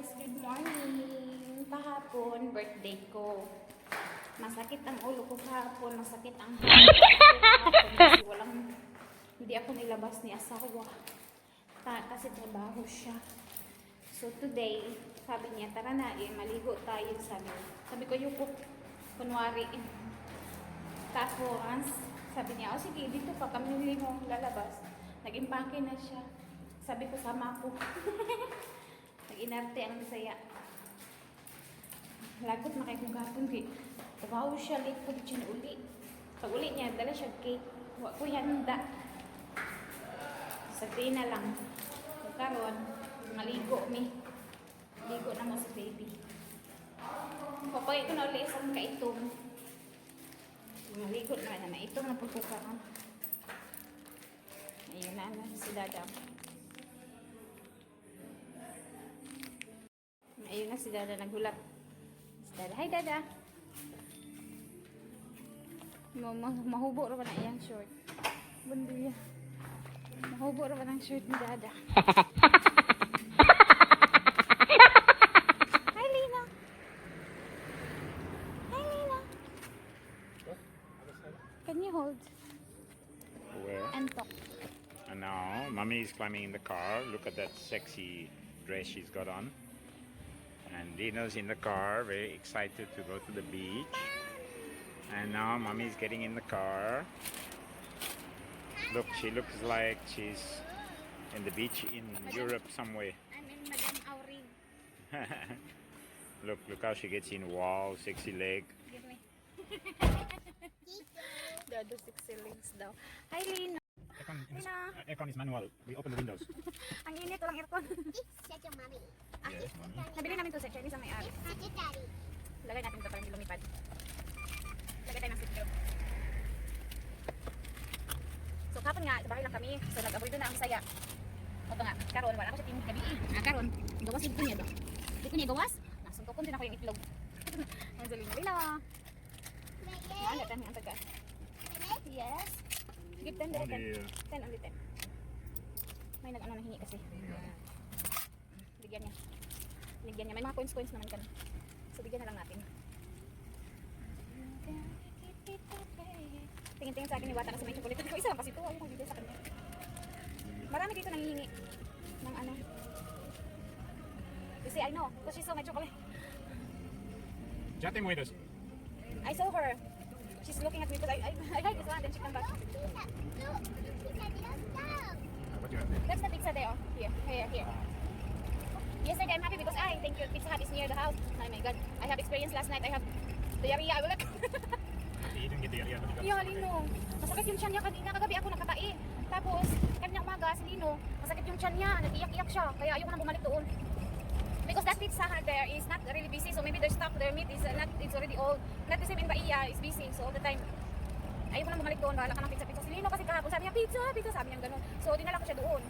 guys, good morning. Kahapon, birthday ko. Masakit ang ulo ko kahapon, masakit ang hangin ko kahapon kasi hindi ako nilabas ni asawa. Kasi trabaho siya. So today, sabi niya, tara na, maligo tayo, sabi ko, yuko, kunwari. Tapos, sabi niya, sige, dito pa kami mo lalabas. Nag-impake na siya. Sabi ko, sama ako. Nag-inarte ang bisaya. Lagot na kay kong gapon. Trabaho siya, late po siya uli. Pag uli niya, dala siya cake. Huwag ko handa. Sabi na lang. Karon, maligo mi. Ligo na mo sa baby. Papay ko na uli isang kaitong. Maligo na itong napupukaan. Ayun na si Dada. Ayun na si Dada naghulap. Si Dada, hi Dada. Mahubo rin ba na iyang short? Bunduya. Mahubo rin ba ng short ni Dada? Hi Lina. Hi Lina. Can you hold? Where? And talk. And now, Mommy is climbing in the car. Look at that sexy dress she's got on. And Lina's in the car, very excited to go to the beach. And now Mommy is getting in the car. Look, she looks like she's in the beach in Europe somewhere. I'm in Madame Auri. Look how she gets in. Wow, sexy leg. Give me. Dada sexy legs daw. Hi Lina. Aircon is manual. We open the windows. Ang init, walang aircon. Set your mommy. Yes, Mommy. Nabili namin to sa Chinese ang may-ari. Set your daddy. Lagay natin ito para hindi lumipad. Lagay tayo ng seatbelt. So kapon nga, sa bahay lang kami. So nag-avoid doon na ang saya. O nga, karon wala ako sa tinig gabi. Karon, gawas ito niya do. Dito niya gawas. Nasuntukon din ako yung itlog. Ang Zelina. Lina. Yan, gatan ang taga. Yes. Give 10 On direct. the, 10 only 10. May nag-ano na hingi kasi. Bigyan niya. Bigyan niya. May mga coins naman ka na. So bigyan na lang natin. Tingin-tingin sa akin ni Wata kasi may chocolate. Ito isa lang kasi ito. Ayaw kong bigay sa kanya. Marami dito nanghihingi ng ano. You see, I know. Because she saw my chocolate. ya te mueres. I saw her. She's looking at me because I like this one. Then she come back. What do you have there? That's the pizza there. Here. Yesterday I'm happy because thank you. Pizza Hut is near the house. Oh my God. I have experience last night. I have diarrhea. I will look. You didn't get the area. Yeah, Lino. Masakit yung tiyan niya kanina. Kagabi ako nakatai. Tapos, kanyang umaga, si Lino, masakit yung tiyan niya. Nag-iyak-iyak siya. Kaya ayoko nang bumalik doon. Because that Pizza Hut there is not really busy. So maybe their stock, their meat is it's already old. Not the same in Bahia is busy. So all the time, ayoko nang bumalik doon. Bahala ka ng pizza. Si Lino kasi kahapon sabi niya, pizza. Sabi niya gano'n. So dinala ko siya doon.